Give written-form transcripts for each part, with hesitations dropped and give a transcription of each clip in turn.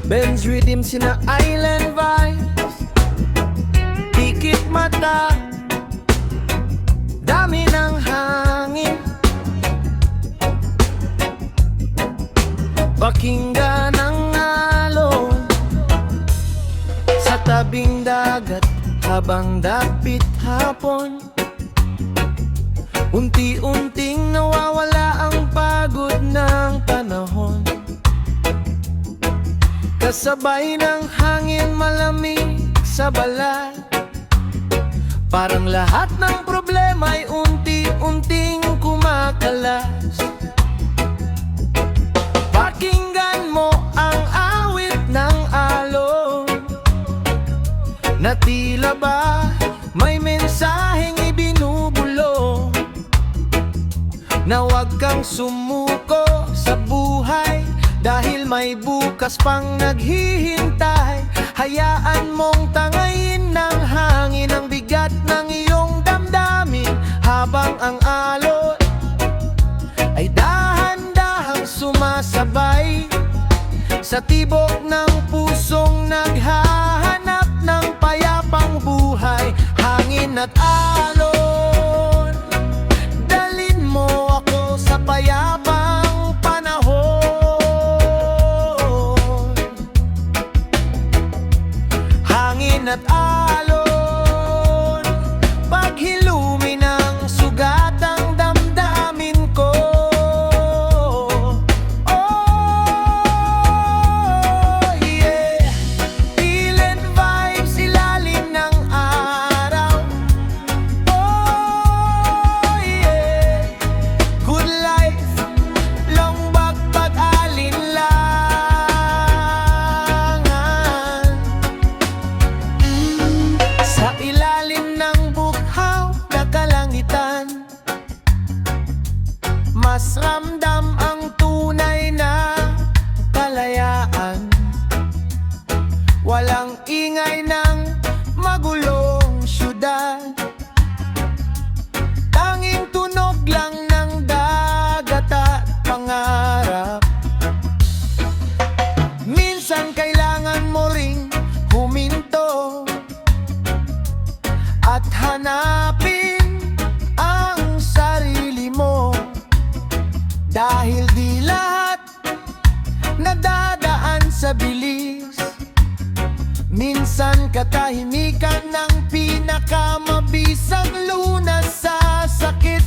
Benz rhythm sina island vibes, pikit mata, dami ng hangin, pakinggan ang alon sa tabing dagat habang dapit hapon. Unti-unting nawawala ang pagod ng panahon, kasabay ng hangin malamig sa balat. Parang lahat ng problema'y unti-unting kumakalas. Pakinggan mo ang awit ng alon na tila ba may mensaheng ibinubulong, na huwag kang sumuko sa buhay dahil may bukas pang naghihintay. Hayaan mong tangayin ng hangin ang bigat ng iyong damdamin, habang ang alon ay dahan-dahang sumasabay sa tibok ng pusong naghahanap ng payapang buhay. Hangin at alon, dalin mo ako sa payapang panahon. Hangin at alon, paghilumi ng sugatang damdamin ko. Oh yeah, feeling vibes ilalim ng araw. Oh yeah, good life, long pag-alinlangan. Sa ilalim ng bughaw na kalangitan, mas ramdam ang tunay na kalayaan. Walang ingay ng magulong syudad, tanging tunog lang ng dagat at pangarap. Minsan kailangan mo ring huminto at hanapin ang sarili mo, dahil di lahat nadadaan sa bilis. Minsan katahimikan ng pinakamabisang lunas sa sakit.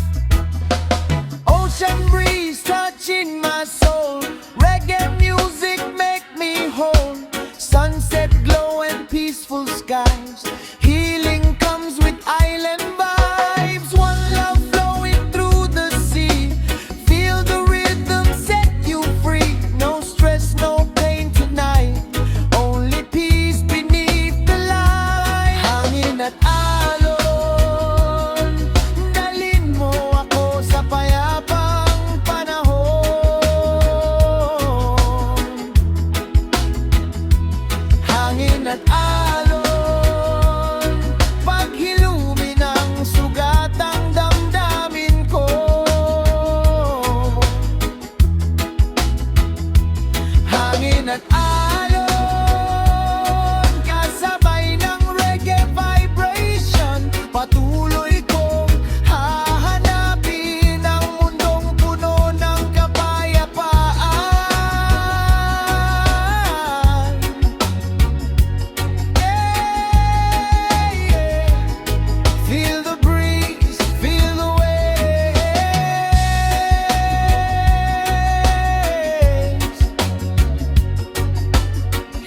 Ocean breeze touching my soul, reggae music make me whole. Sunset glow and peaceful skies, healing comes with island vibes. One love flowing through the sea, feel the rhythm set you free. No stress, no pain tonight, only peace beneath the light. Hangin at alon, dalin mo ako sa payapang panahon. Hangin at alon, paghilumi ng sugatang damdamin ko. Hangin at alon, kasabay ng reggae vibration, patuloy kong hahanapin ang mundong puno ng kapayapaan. Yeah, yeah. Feel the breeze, feel the waves.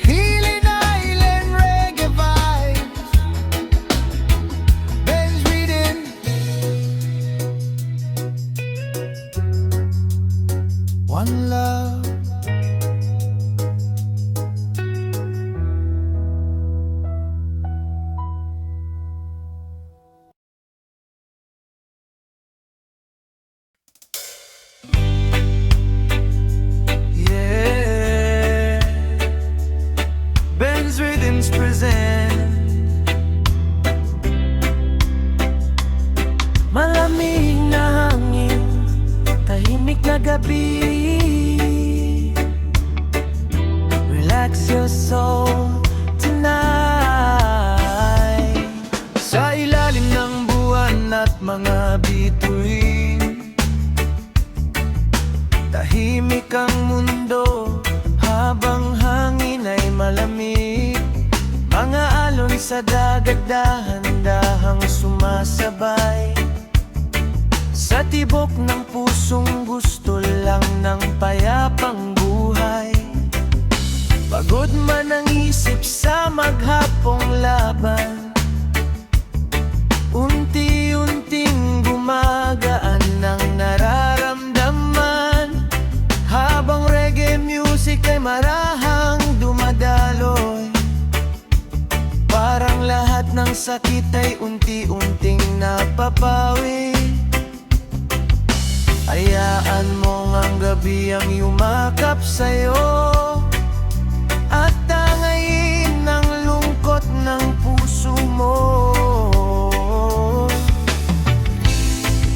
Healing island reggae vibes, Ben's reading. One love. Yeah, Ben's rhythms present. Malamig na hangin, tahimik na gabi. Relax your ilalim ng buwan at mga bituin. Tahimik ang mundo habang hangin ay malamig. Mga alon sa dagat dahan-dahang sumasabay sa tibok ng pusong gusto lang ng payapang buhay. Pagod man ang isip sa maghapong laban, unti-unting gumagaan ang nararamdaman. Habang reggae music ay marahang dumadaloy, parang lahat ng sakit ay unti-unting napapawi. Hayaan mong ang gabi ang yumakap sa'yo at tangayin ang lungkot ng puso mo.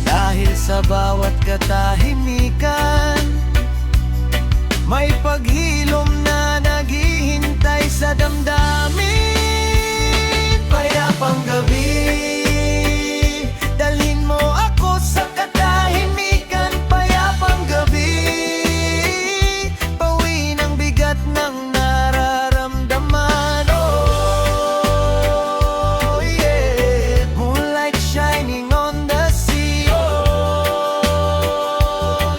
Dahil sa bawat katahimikan, may paghilom na naghihintay sa damdamin. Payapang gabi, dalhin mo ako sa katahimikan. Payapang gabi, bawiin ang bigat ng nararamdaman. Oh yeah, moonlight shining on the sea. Oh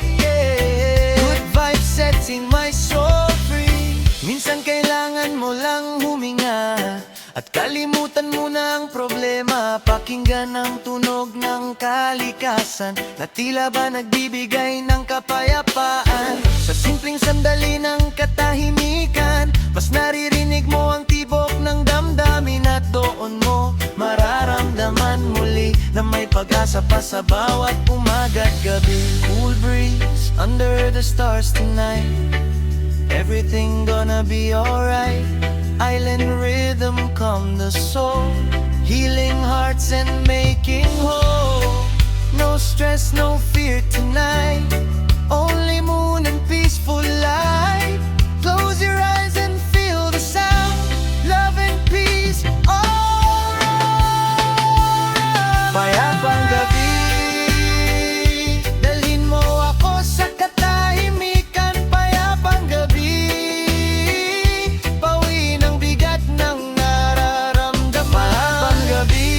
yeah, good vibes setting my soul free. Minsan kailangan mo lang huminga at kalimutan mo na ang problema. Pakinggan ang tunog ng kalikasan na tila ba nagbibigay ng kapayapaan. Sa simpleng sandali ng katahimikan, mas naririnig mo ang tibok ng damdamin. At doon mo mararamdaman muli na may pag-asa pa sa bawat umaga't gabi. Cool breeze under the stars tonight, everything gonna be alright. Island rhythm calm the soul, healing hearts and making whole. No stress, no fear tonight, only moon and peaceful light. Close your eyes and feel the sound, love and peace all around. Payapang gabi, dalhin mo ako sa katahimikan. Payapang gabi, bawiin ang bigat ng nararamdaman. Payapang gabi,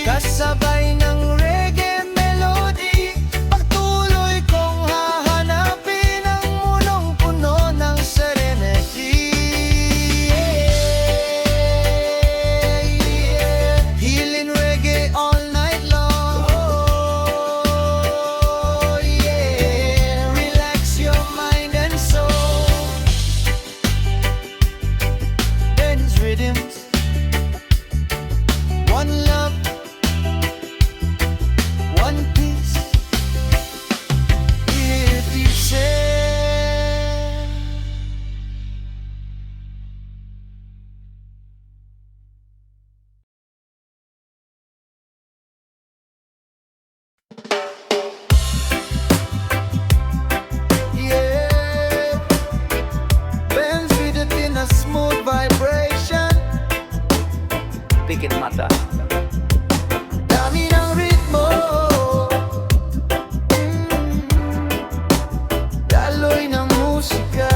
kasabay ng reggae melody, pagtuloy kong hahanapin ang munong puno ng serenity. Healing reggae all night long. Oh yeah, relax your mind and soul. Dance rhythms, one love, one peace. If you say yeah, bends with it in a smooth vibration. Pikit mata, dami ng ritmo, daloy ng musika.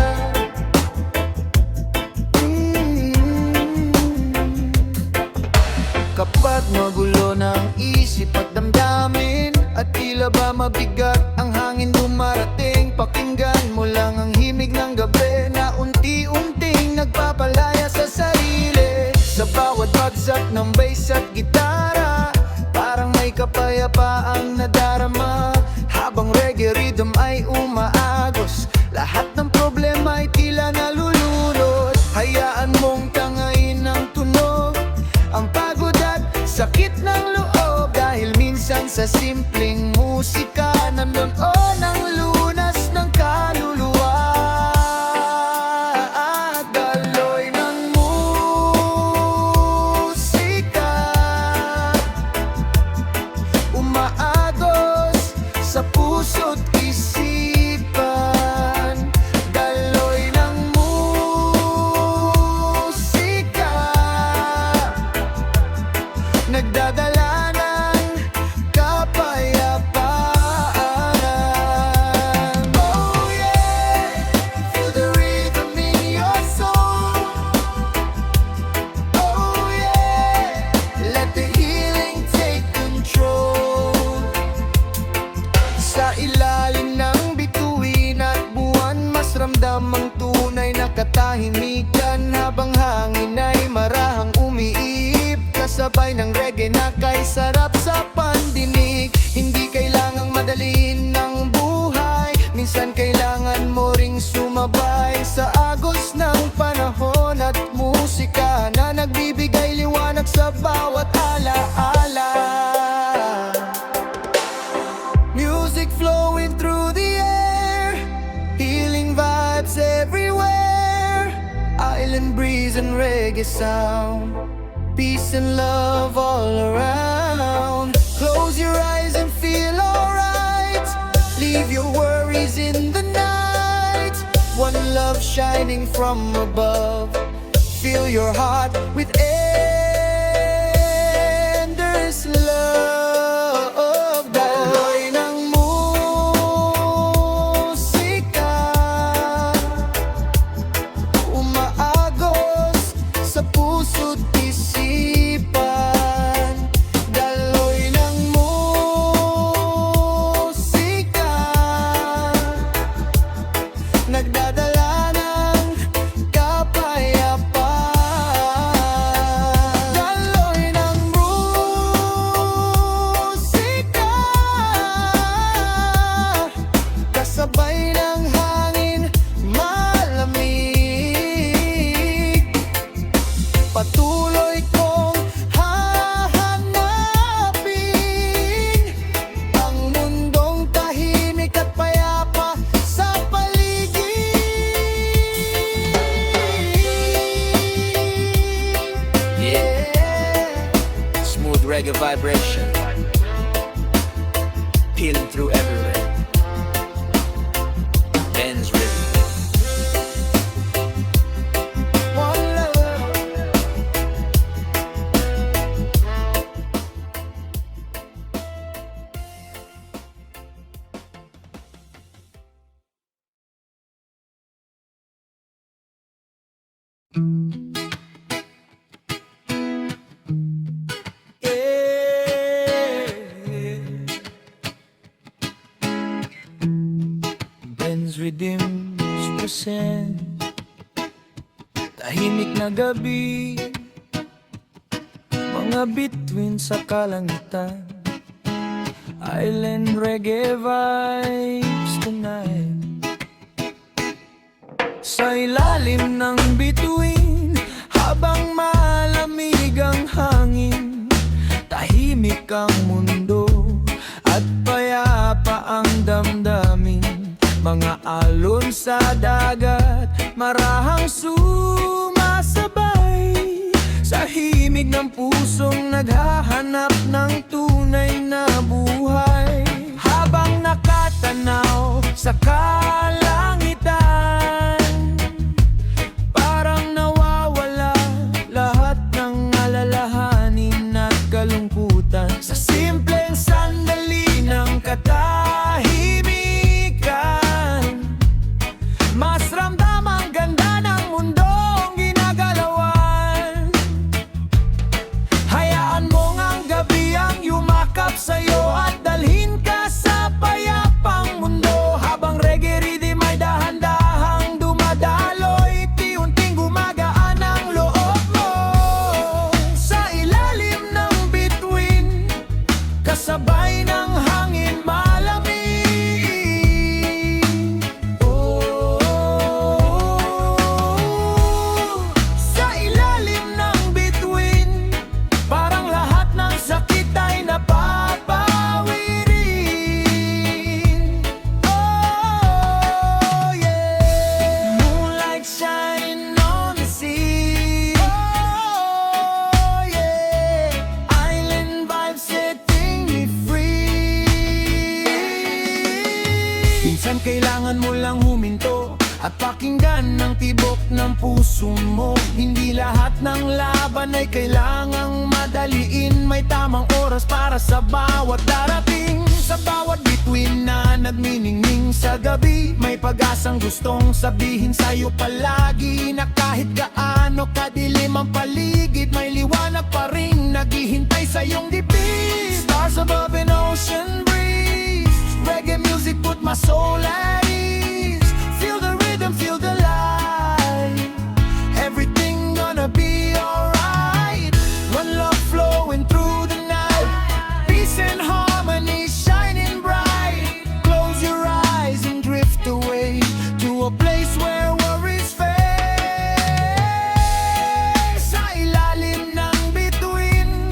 Kapag magulo ng isip at damdamin, at tila ba mabigat ang hangin dumarating, pakinggan mo lang ang himig ng gabi na unti-unting nagpapalaya sa sarili. Sa bawat bagsak ng bass at gitara, parang may kapayapaang nadarama. Habang reggae rhythm ay umaagos, lahat ng problema ay tila nalulunod. Hayaan mong tangayin ng tunog ang pagod at sakit ng loob, dahil minsan sa simpleng musika nandoon ang lunas ng kaluluwa. Daloy ng musika, umaagos sa puso't isipan. Daloy ng musika, nagdadaloy nagdadala ng kapayapaan. Oh yeah, feel the rhythm in your soul. Oh yeah, let the healing take control. Sa ilalim ng bituin at buwan, mas ramdam ang tunay na katahimikan. Habang hangin ay marahang umiip, kasabay ng reggae na kay sarap sa pandinig. Hindi kailangang madaliin ng buhay, minsan kailangan mo ring sumabay sa agos ng panahon at musika na nagbibigay liwanag sa bawat alaala. Music flowing through the air, healing vibes everywhere. Island breeze and reggae sound, peace and love all around. Close your eyes and feel alright, leave your worries in the night. One love shining from above, fill your heart with endless love. Daloy ng musika, umaagos sa puso't isipan. Daloy ng musika, nagdadala ng kapayapaan. Daloy ng musika, kasabay ng hangin malamig. Patuloy kong hahanapin ang mundong tahimik at payapa sa paligid. Yeah, smooth reggae vibration, peeling through everywhere. Ben's rhythm. One love. Ben's Redeems present tahimik na gabi, mga bituin sa kalangitan. Island reggae vibes tonight. Sa ilalim ng bituin, habang malamig ang hangin, tahimik ang mundo at payapa ang damdamin. Mga alon sa dagat, marahang sumasabay sa himig ng pusong naghahanap ng tunay na buhay. Habang nakatanaw sa kalangitan, parang nawawala lahat ng alalahanin at kalungkutan. Sa simpleng sandali ng katahimikan, mas ramdam ang ganda ng mundong ginagalawan. Hayaan mong ang gabi ang yumakap sa'yo at dalhin ka sa payapang mundo. Habang reggae rhythm ay dahan-dahang dumadaloy, ti-unting gumagaan ang loob mo. Sa ilalim ng bituin, kasabay ng hangin malamig. Sa ilalim ng bituin, parang lahat ng sakit ay napapawi rin. Oh yeah, moonlight shining on the sea. Oh yeah, island vibes setting me free. Minsan kailangan mo lang huminto at pakinggan ng tibok ng puso mo. Hindi lahat ng laban ay kailangang madaliin. May tamang oras para sa bawat darating. Sa bawat bituin na nagniningning sa gabi, may pag-asang gustong sabihin sa'yo palagi, na kahit gaano kadilim ang paligid, may liwanag pa rin naghihintay sa iyong dibdib. Stars above an ocean breeze, reggae music put my soul at ease. Feel the rhythm, feel the light, everything gonna be alright. One love flowing through the night, peace and harmony shining bright. Close your eyes and drift away to a place where worries fade. Sa ilalim ng bituin,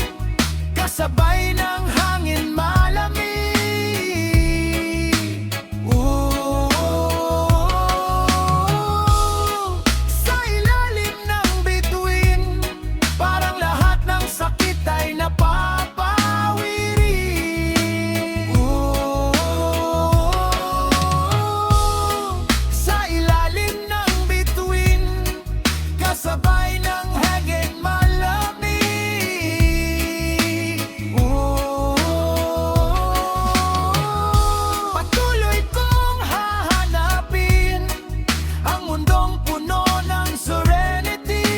kasabay ng hangin malamig. Sa ilalim ng bituin, parang lahat ng sakit ay napapawiri. Sa ilalim ng bituin, kasabay ng hangin malamig. Patuloy kong hahanapin ang mundong puno ng serenity.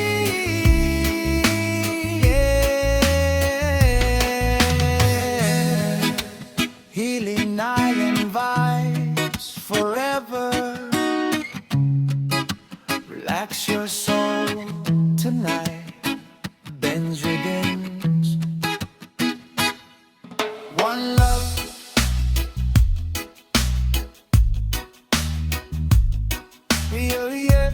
Healing island vibes forever. Relax your soul tonight. Ben's Rhythms. One love. Yeah, yeah.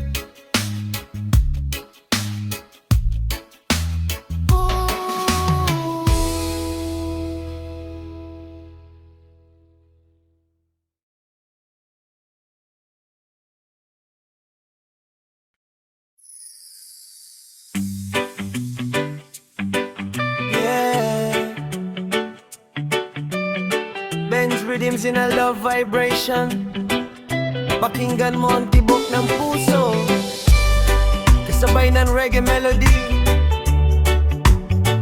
Yeah. Ben's Rhythms in a love vibration. Pakinggan mo ang tibok ng puso, kasabay ng reggae melody,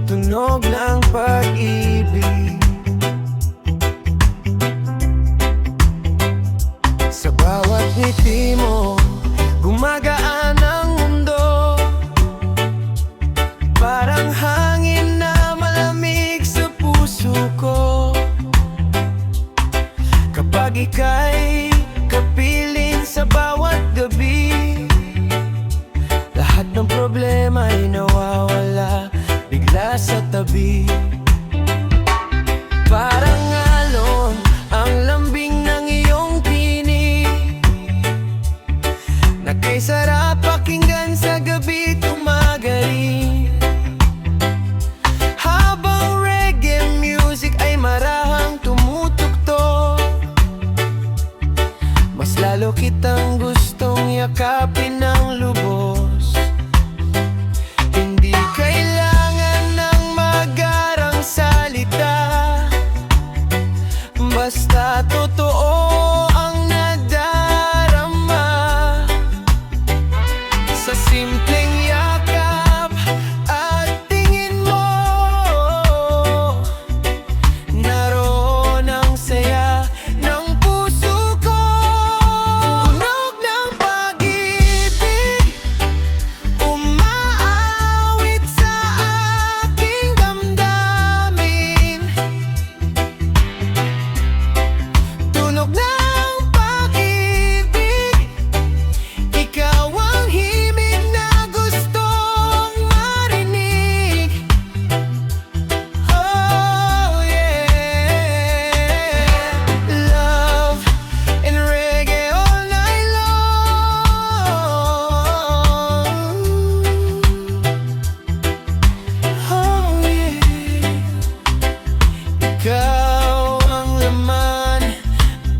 tunog ng pag-ibig. Sa bawat ngiti mo, gumagaan ang mundo, parang hangin na malamig sa puso ko. Kapag ika'y kapiling sa bawat gabi, lahat ng problema ay nawawala bigla sa tabi. Parang alon ang lambing ng iyong tinig, na kay sarap pakinggan sa gabi tumagaling. Habang reggae music ay marahang tumutugtog, mas lalo kitang gustong yakapin ng lubos. Hindi kailangan ng magarang salita, basta totoo ang nadarama. Sa simpleng yakap at tingin mo, naroon ang saya ng puso ko. Tunog ng pag-ibig, umaawit sa aking damdamin. Tunog ng pag-ibig, ikaw ang himig na gustong marinig. Oh yeah, love and reggae all night long. Oh yeah, ikaw ang laman,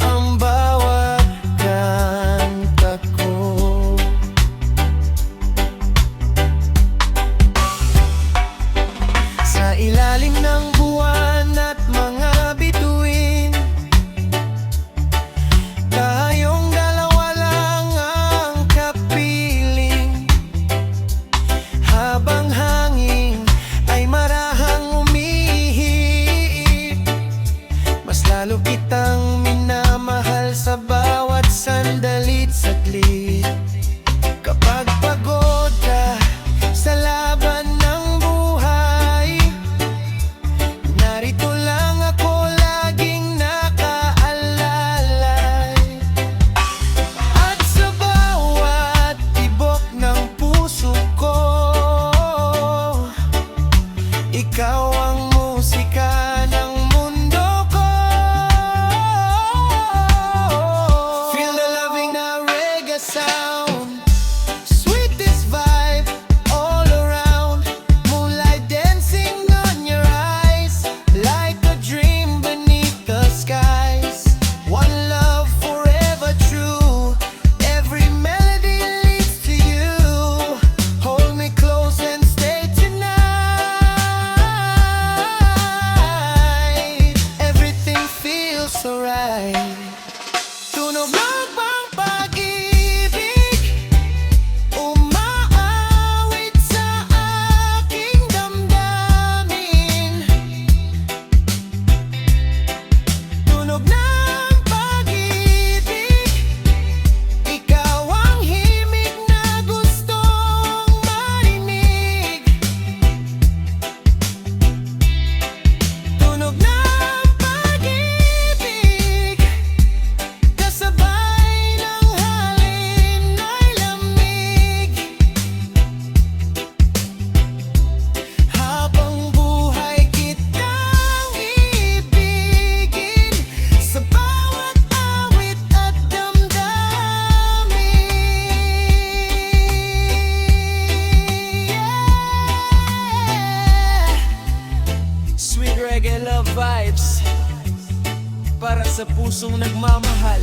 ang bawat kanta ko. Sa ilalim ng buwan at mga bituin, tayong dalawa lang ang reggae love vibes para sa pusong nagmamahal.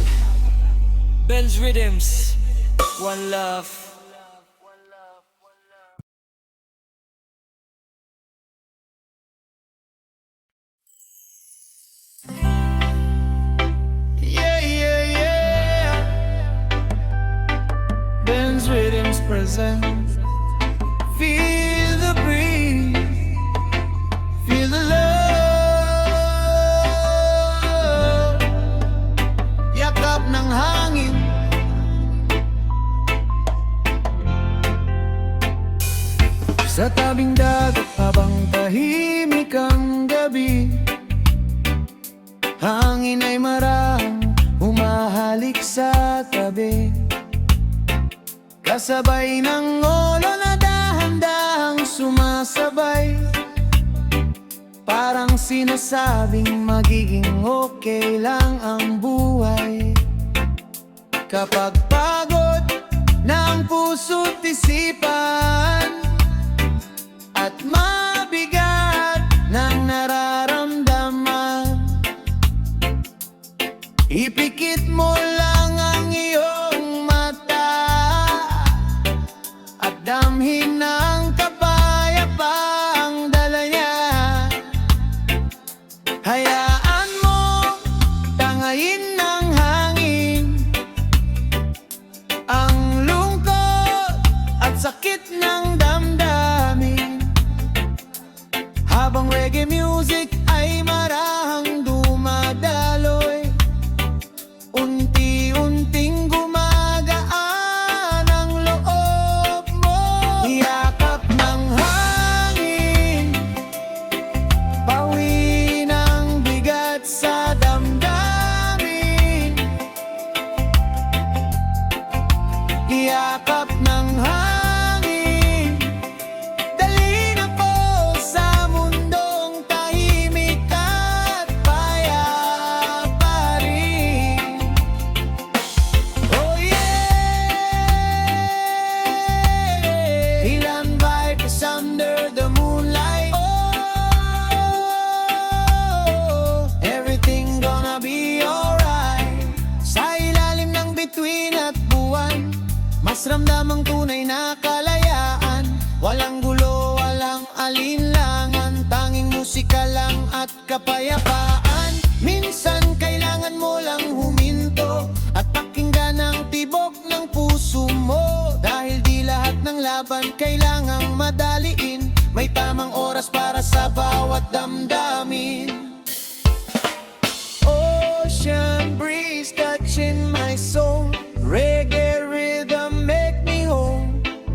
Benz Rhythms, one love. Yeah, yeah, yeah. Ben's Rhythms present. Feel the breeze, feel the love. Yakap ng hangin, sa tabing dagat habang tahimik ang gabi. Hangin ay marahang humahalik sa tabi, kasabay ng ulo na dahan-dahang sumasabay. Parang sinasabing magiging okay lang ang buhay. Kapag pagod na ang puso't isipan at mabigat ng nararamdaman, ipikit mo lang ang iyong mata at damhin ang kapayapaang dala niya. Hayaan mo tangayin ng hangin ang lungkot at sakit ng damdamin, habang reggae music ay marahang dumadaloy. Unti-unting gumagaan ang loob mo. Yakap ng hangin, pawi ng bigat sa damdamin. Yakap ng hangin, dali na po sa mundong tahimik at payapa rin. Oh yeah, ilan vibes under the moonlight. Oh, everything gonna be alright. Sa ilalim ng bituin at buwan, mas ramdam ang tunay na kalayaan. Walang gulo, walang alinlangan, tanging musika lang at kapayapaan. Minsan kailangan mo lang huminto at pakinggan ang tibok ng puso mo. Dahil di lahat ng laban kailangang madaliin, may tamang oras para sa bawat damdamin. Ocean breeze touching my soul, reggae rhythm make me whole.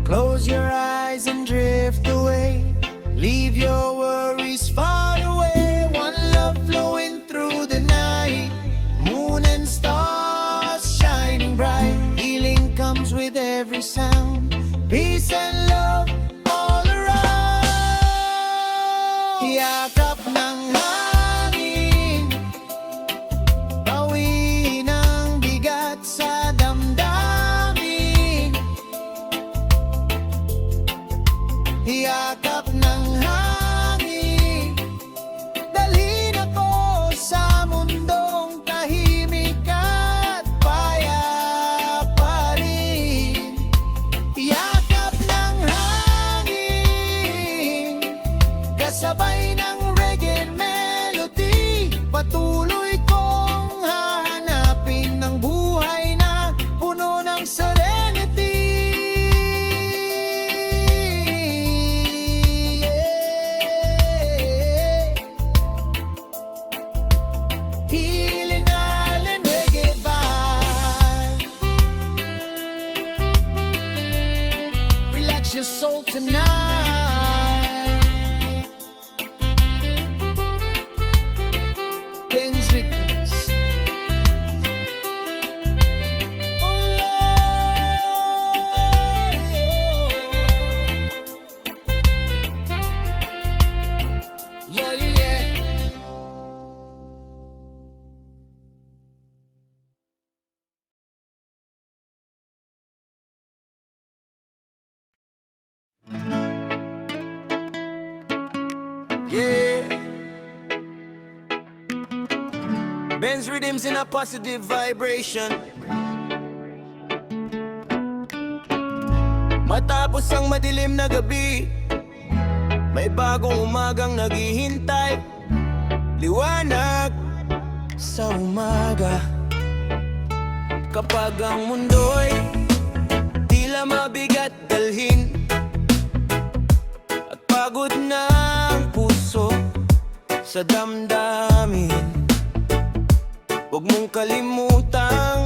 Close your eyes and drift away, leave your worries far away. One love flowing through the night, moon and stars shining bright. Healing comes with every sound, peace and love all around. Yakap ng hangin, pawi ng bigat sa damdamin. Yakap ng hangin, dalhin ako sa mundong tahimik at payapa rin. Yakap ng hangin, kasabay ng reggae melody, patuloy kong hahanapin ng buhay na puno ng serenity. Healing Island reggae vibe. Relax your soul tonight. Ben's Rhythms. Oh Lord, yeah, yeah. Yeah. Ben's rhythms in a positive vibration. Matapos ang madilim na gabi, may bagong umagang naghihintay. Liwanag sa umaga. Kapag ang mundo'y tila mabigat dalhin, at pagod na ang puso sa damdamin, huwag mong kalimutang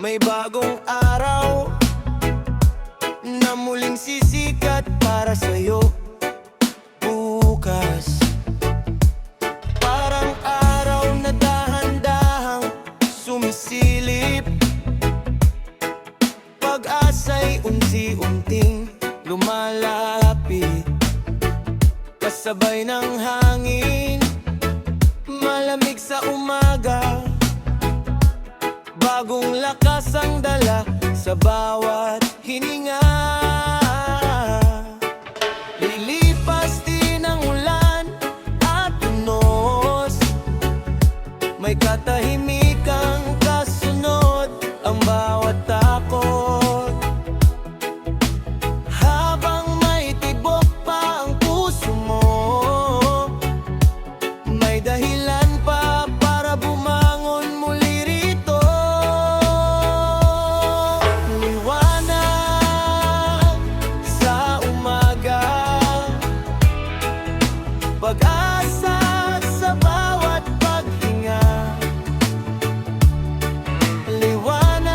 may bagong araw na muling sisikat para sa'yo bukas. Parang araw na dahan-dahang sumisilip, pag-asa'y unti-unting lumalapit, kasabay ng hangin malamig sa umaga. Bagong lakas ang dala sa bawat hininga. Lilipas din ang ulan at unos, may katahimikang kasunod ang bawat takot. Habang may tibok pa ang puso mo, may dahilan pa para bumangon muli rito. Liwanag sa umaga, pag-asa sa bawat paghinga. Liwanag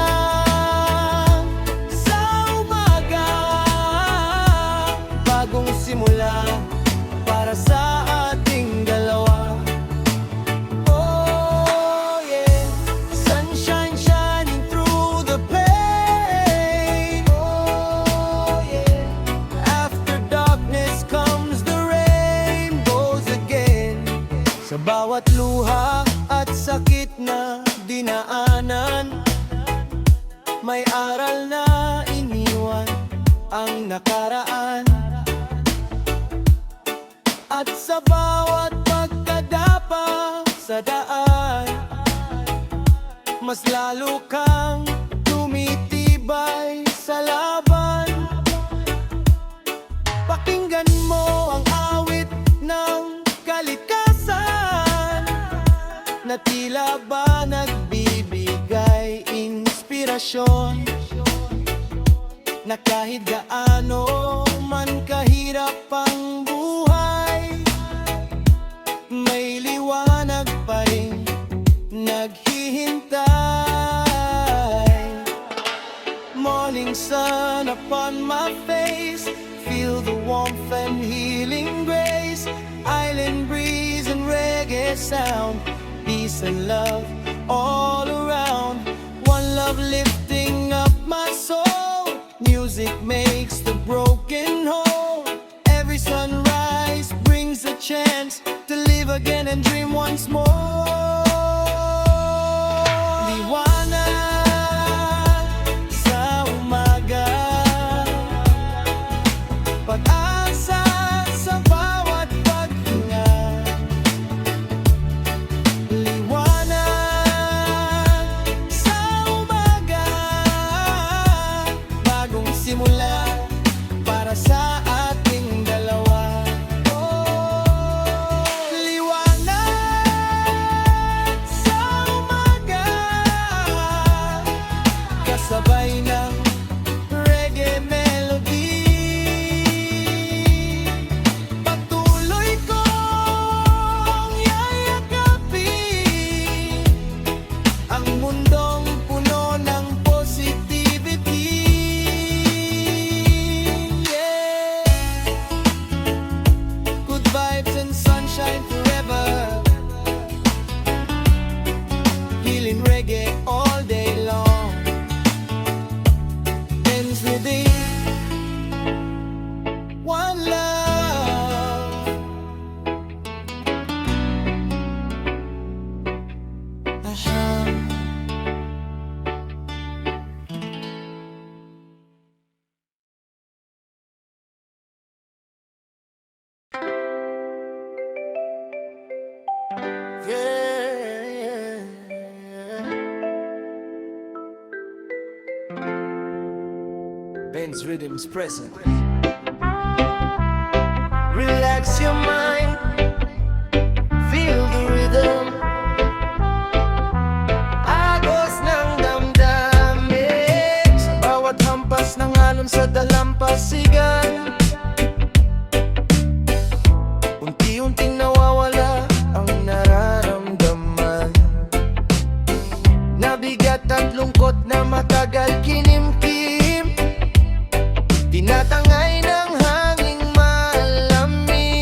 sa umaga, bagong simula para sa ating dalawa. Oh yeah, sunshine shining through the pain. Oh yeah, after darkness comes the rainbows again. Sa bawat luha at sakit na dinaanan, may aral na iniwan ang nakaraan. At sa bawat pagkadapa sa daan, mas lalo kang tumitibay sa laban. Pakinggan mo ang awit ng kalikasan, na tila ba nagbibigay inspirasyon, na kahit gaano man kahirap ang buhay, may liwanag pa rin naghihintay. Morning sun upon my face, feel the warmth and healing grace. Island breeze and reggae sound, peace and love all around. One love lifting up my soul, music makes the broken whole. Every sunrise brings a chance to live again and dream once more. Liwanag sa umaga, pag-asa sa bawat paghinga. Liwanag sa umaga, bagong simula para sa ating dalawa. Oh, liwanag Rhythms present. Relax your mind, feel the rhythm. Agos ng damdamin, sa bawat hampas ng alon sa dalampasigan. Unti-unting nawawala ang nararamdaman, nabigat at lungkot na matagal kinimkim. Tinatangay ng hanging malamig,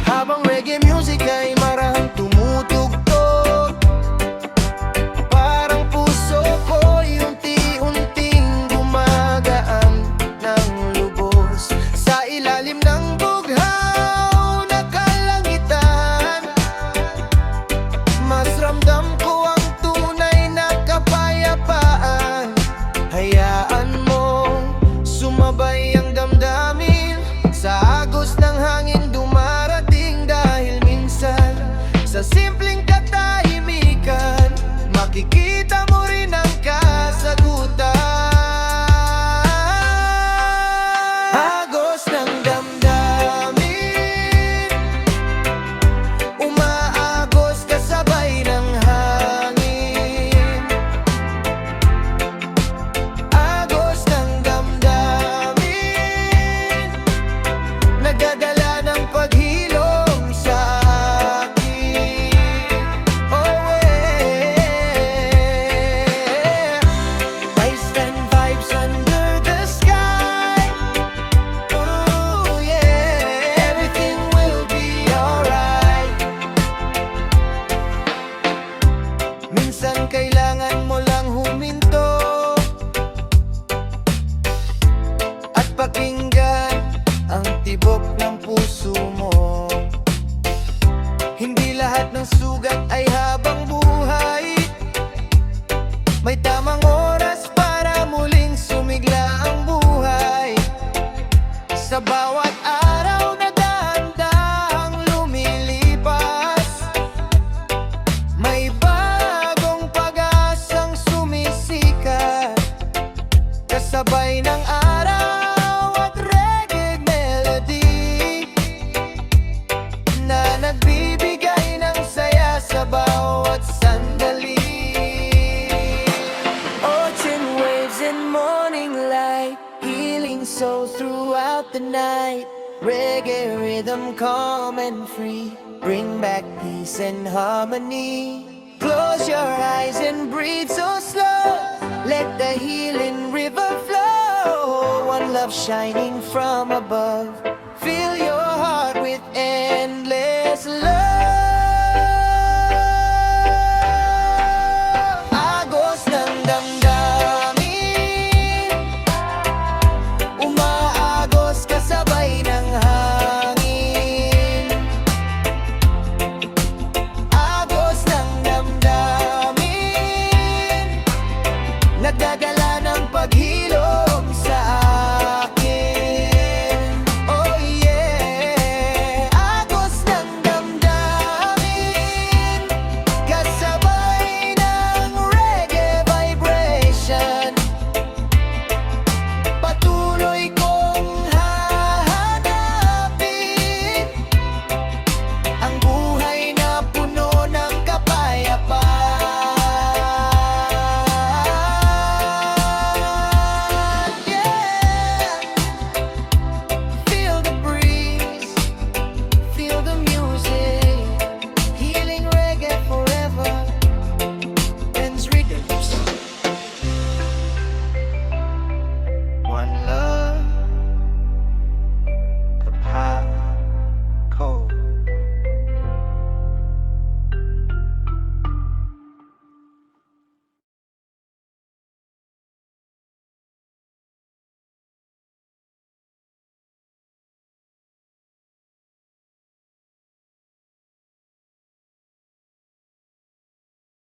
habang reggae music ay marahang tumutugtog. Parang puso ko'y unti-unting gumagaan ng lubos sa ilalim ng bughaw na kalangitan. Mas ramdam ko ang tunay na kapayapaan. Hayaan mong sumabay ang damdamin sa agos ng hangin dumarating, dahil minsan sa simpleng katahimikan makikita mo rin ang kasagutan. Agos ng damdamin, umaagos kasabay ng hangin. Agos ng damdamin, nagdadala ng paghilom sa akin. Oh yeah, ice and vibes under the sky. Oh yeah, everything will be alright. Minsan kailangan mo lang huminto at pakinggan ang tibok ng puso mo. Hindi lahat ng sugat ay habang buhay, may tamang oras para muling sumigla ang buhay. Sa bawat araw na dahan-dahang lumilipas, may bagong pag-asang sumisikat, kasabay ng araw at reggae melody na nagbibigay ng saya sa bawat sandali. Ocean waves and morning light, healing souls throughout the night. Reggae rhythm calm and free, bring back peace and harmony. Close your eyes and breathe so slow, let the healing river flow. One love shining from above,